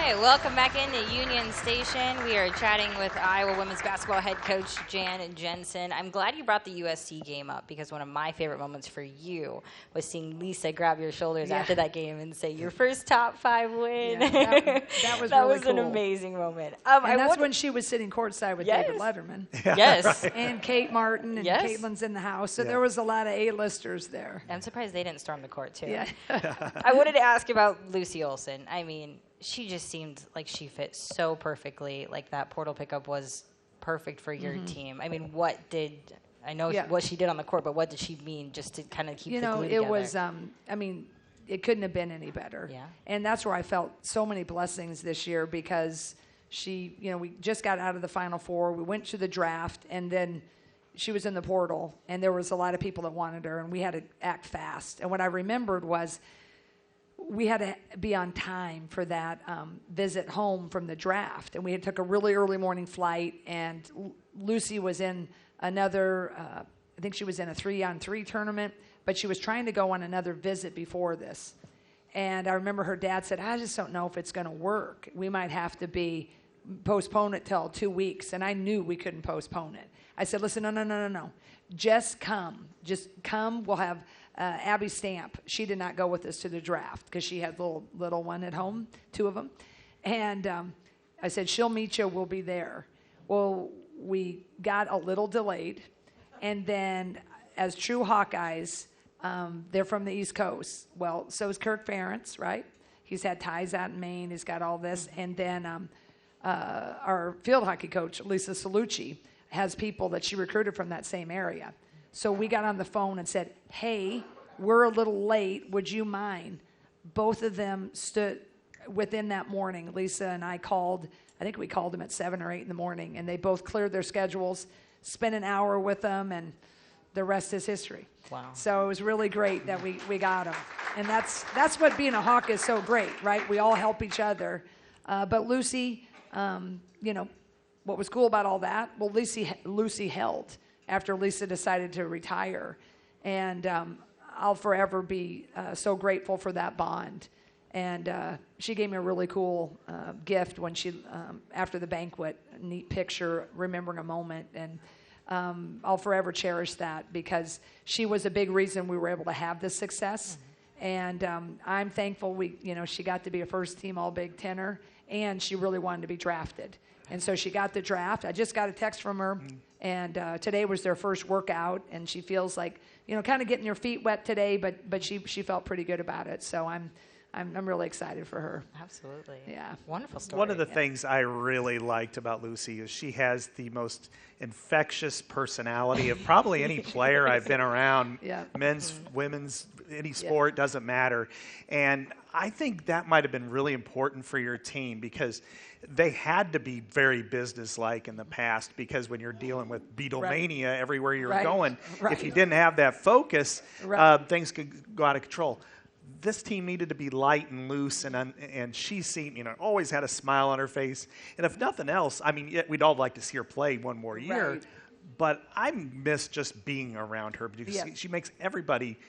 Okay, welcome back into Union Station. We are chatting with Iowa women's basketball head coach Jensen. I'm glad you brought the USC game up because one of my favorite moments for you was seeing Lisa grab your shoulders after that game and say, your first top 5 win. Yeah, that was really cool. An amazing moment. And that's when she was sitting courtside with David Letterman. Yes. Right. And Kate Martin and Caitlin's in the house. So there was a lot of A-listers there. I'm surprised they didn't storm the court, too. Yeah. I wanted to ask about Lucy Olson. I mean, she just seemed like she fit so perfectly. Like that portal pickup was perfect for your team. I mean, what she did on the court, but what did she mean just to kind of keep the glue together? It was, it couldn't have been any better. Yeah. And that's where I felt so many blessings this year because she, we just got out of the Final Four. We went to the draft, and then she was in the portal, and there was a lot of people that wanted her, and we had to act fast. And what I remembered was we had to be on time for that visit home from the draft. And we took a really early morning flight, and Lucy was in another, I think she was in a 3-on-3 tournament, but she was trying to go on another visit before this. And I remember her dad said, I just don't know if it's going to work. We might have to postpone it till 2 weeks. And I knew we couldn't postpone it. I said, listen, no. Just come. We'll have Abby Stamp. She did not go with us to the draft because she had little one at home, 2 of them. And I said, she'll meet you. We'll be there. Well, we got a little delayed. And then as true Hawkeyes, they're from the East Coast. Well, so is Kirk Ferentz, right? He's had ties out in Maine. He's got all this. And then our field hockey coach, Lisa Salucci, has people that she recruited from that same area. So we got on the phone and said, hey, we're a little late. Would you mind? Both of them stood within that morning. Lisa and I called. I think we called them at 7 or 8 in the morning, and they both cleared their schedules, spent an hour with them, and the rest is history. Wow. So it was really great that we got them. And that's what being a Hawk is so great, right? We all help each other. But Lucy, what was cool about all that? Well, Lucy held after Lisa decided to retire. And I'll forever be so grateful for that bond. And she gave me a really cool gift when she, after the banquet, a neat picture, remembering a moment. And I'll forever cherish that because she was a big reason we were able to have this success. Mm-hmm. And I'm thankful she got to be a first-team All-Big Tenner, and she really wanted to be drafted. And so she got the draft. I just got a text from her, and today was their first workout, and she feels like, kind of getting her feet wet today, but she felt pretty good about it. So I'm really excited for her. Absolutely. Yeah. Wonderful story. One of the things I really liked about Lucy is she has the most infectious personality of probably any player I've been around. Yeah. Men's, women's, any sport, doesn't matter. And I think that might have been really important for your team because they had to be very businesslike in the past because when you're dealing with Beatlemania everywhere you're going, if you didn't have that focus, things could go out of control. This team needed to be light and loose, and she seemed, always had a smile on her face. And if nothing else, we'd all like to see her play one more year. Right. But I miss just being around her because she makes everybody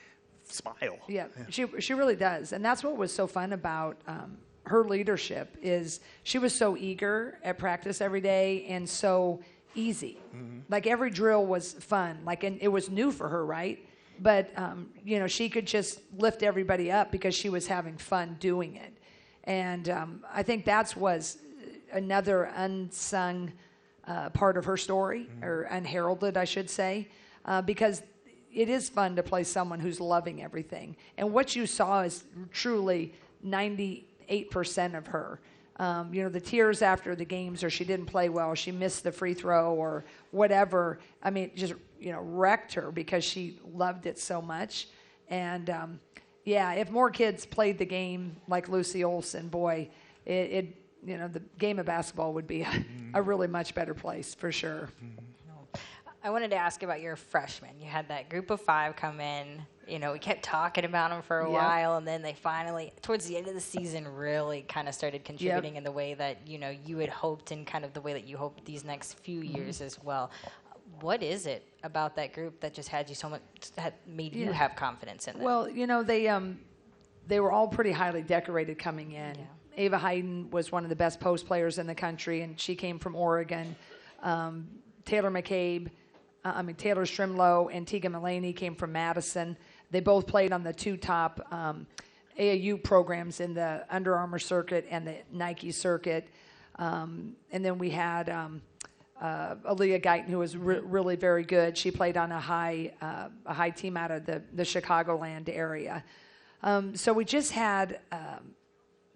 smile. Yeah, she really does. And that's what was so fun about her leadership is she was so eager at practice every day and so easy. Mm-hmm. Like every drill was fun. And it was new for her, right? But, she could just lift everybody up because she was having fun doing it. And I think that was another unsung part of her story, or unheralded, I should say, because it is fun to play someone who's loving everything. And what you saw is truly 98% of her. The tears after the games, or she didn't play well, she missed the free throw or whatever. Just wrecked her because she loved it so much. And if more kids played the game like Lucy Olson, boy, the game of basketball would be a really much better place for sure. I wanted to ask about your freshmen. You had that group of 5 come in. We kept talking about them for a while, and then they finally, towards the end of the season, really kind of started contributing in the way that, you had hoped and kind of the way that you hoped these next few years as well. What is it about that group that just had you so much, that made you have confidence in them? Well, they were all pretty highly decorated coming in. Ava Hayden was one of the best post players in the country, and she came from Oregon. Taylor Strimlow and Tegan Mullaney came from Madison. They both played on the two top AAU programs in the Under Armour circuit and the Nike circuit. And then we had Aaliyah Guyton, who was really very good. She played on a high team out of the Chicagoland area. So we just had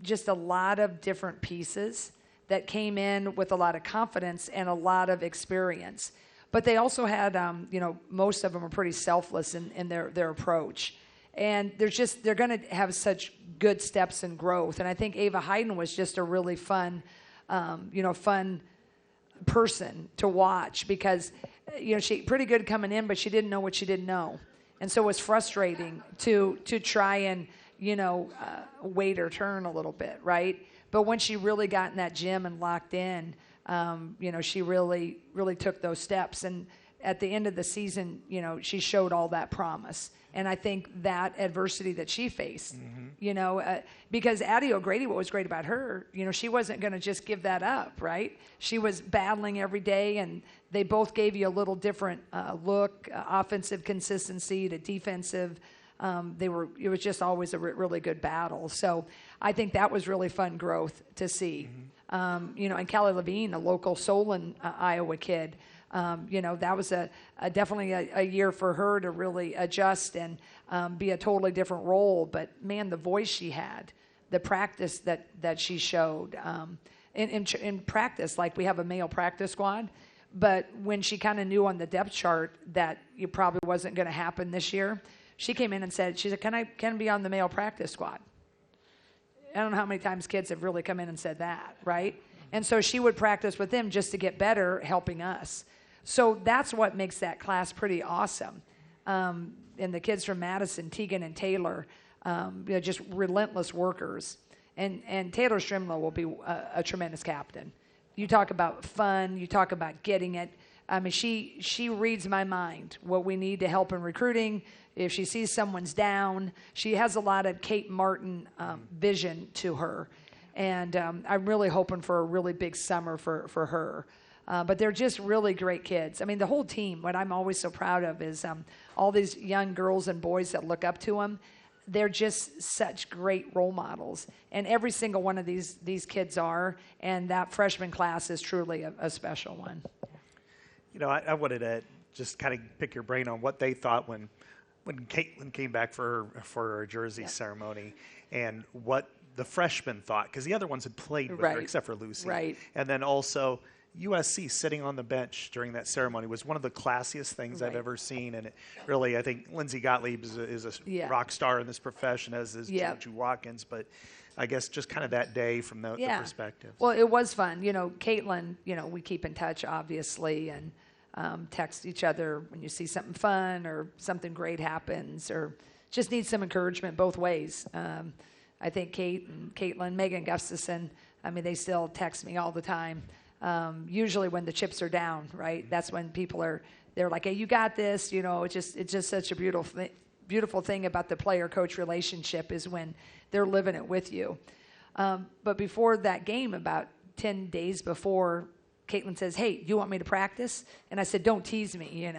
just a lot of different pieces that came in with a lot of confidence and a lot of experience. But they also had, most of them are pretty selfless in their approach. And they're going to have such good steps in growth. And I think Ava Hayden was just a really fun person to watch because, she pretty good coming in, but she didn't know what she didn't know. And so it was frustrating to try and, wait her turn a little bit, right? But when she really got in that gym and locked in, she really, really took those steps. And at the end of the season, she showed all that promise. And I think that adversity that she faced, because Addie O'Grady, what was great about her, she wasn't going to just give that up, right? She was battling every day, and they both gave you a little different look, offensive consistency to defensive. It was just always a really good battle. So I think that was really fun growth to see. And Kelly Levine, a local Solon, Iowa kid, that was definitely a year for her to really adjust and be a totally different role. But man, the voice she had, the practice that she showed, in practice, like we have a male practice squad, but when she kind of knew on the depth chart that it probably wasn't going to happen this year, she came in and said, "Can I be on the male practice squad?" I don't know how many times kids have really come in and said that, right? And so she would practice with them just to get better, helping us. So that's what makes that class pretty awesome. And the kids from Madison, Tegan and Taylor, just relentless workers. And Taylor Strimlow will be a tremendous captain. You talk about fun. You talk about getting it. I mean, she reads my mind, what we need to help in recruiting. If she sees someone's down, she has a lot of Kate Martin vision to her. And I'm really hoping for a really big summer for her. But they're just really great kids. I mean, the whole team, what I'm always so proud of is all these young girls and boys that look up to them. They're just such great role models. And every single one of these kids are. And that freshman class is truly a special one. I wanted to just kind of pick your brain on what they thought when Caitlin came back for her jersey ceremony and what the freshmen thought, because the other ones had played with her except for Lucy. Right. And then also USC sitting on the bench during that ceremony was one of the classiest things I've ever seen. And it really, I think Lindsay Gottlieb is a rock star in this profession, as is Juju Watkins. But I guess just kind of that day from the perspective. Well, it was fun. Caitlin, we keep in touch, obviously, and text each other when you see something fun or something great happens or just need some encouragement both ways. I think Kate and Caitlin, Megan Gustafson, they still text me all the time. Usually when the chips are down, right? That's when they're like, "Hey, you got this." It's just such a beautiful thing about the player-coach relationship is when they're living it with you. But before that game, about 10 days before, Caitlin says, "Hey, you want me to practice?" And I said, "Don't tease me,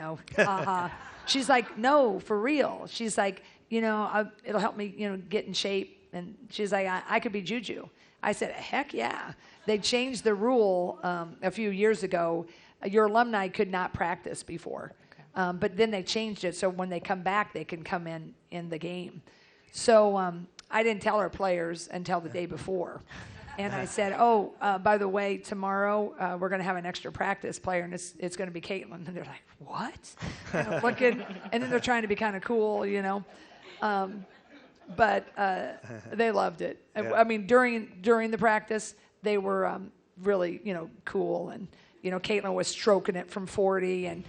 She's like, "No, for real." She's like, it'll help me, get in shape. And she's like, I could be Juju. I said, heck yeah. They changed the rule a few years ago. Your alumni could not practice before. Okay. But then they changed it so when they come back, they can come in the game. So I didn't tell our players until the day before. And I said, by the way, tomorrow we're going to have an extra practice player, and it's going to be Caitlin. And they're like, what? Looking, and then they're trying to be kind of cool, But they loved it. Yeah. I mean, during the practice, they were really, cool. And, Caitlin was stroking it from 40 and,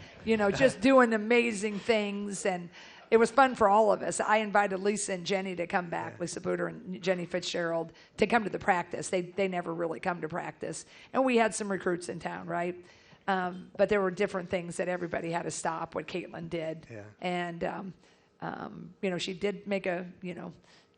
just doing amazing things. And it was fun for all of us. I invited Lisa and Jenny to come back, Lisa Booter and Jenny Fitzgerald, to come to the practice. They never really come to practice. And we had some recruits in town, right? But there were different things that everybody had to stop what Caitlin did. Yeah. And, she did make a,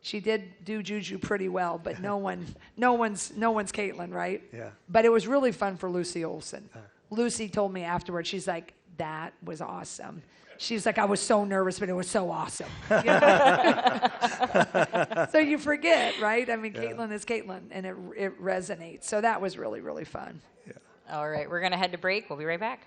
She did do juju pretty well, but no one's Caitlin, right? Yeah. But it was really fun for Lucy Olson. Lucy told me afterwards, she's like, that was awesome. She's like, I was so nervous, but it was so awesome. So you forget, right? I mean, Caitlin is Caitlin, and it resonates. So that was really, really fun. All right, we're going to head to break. We'll be right back.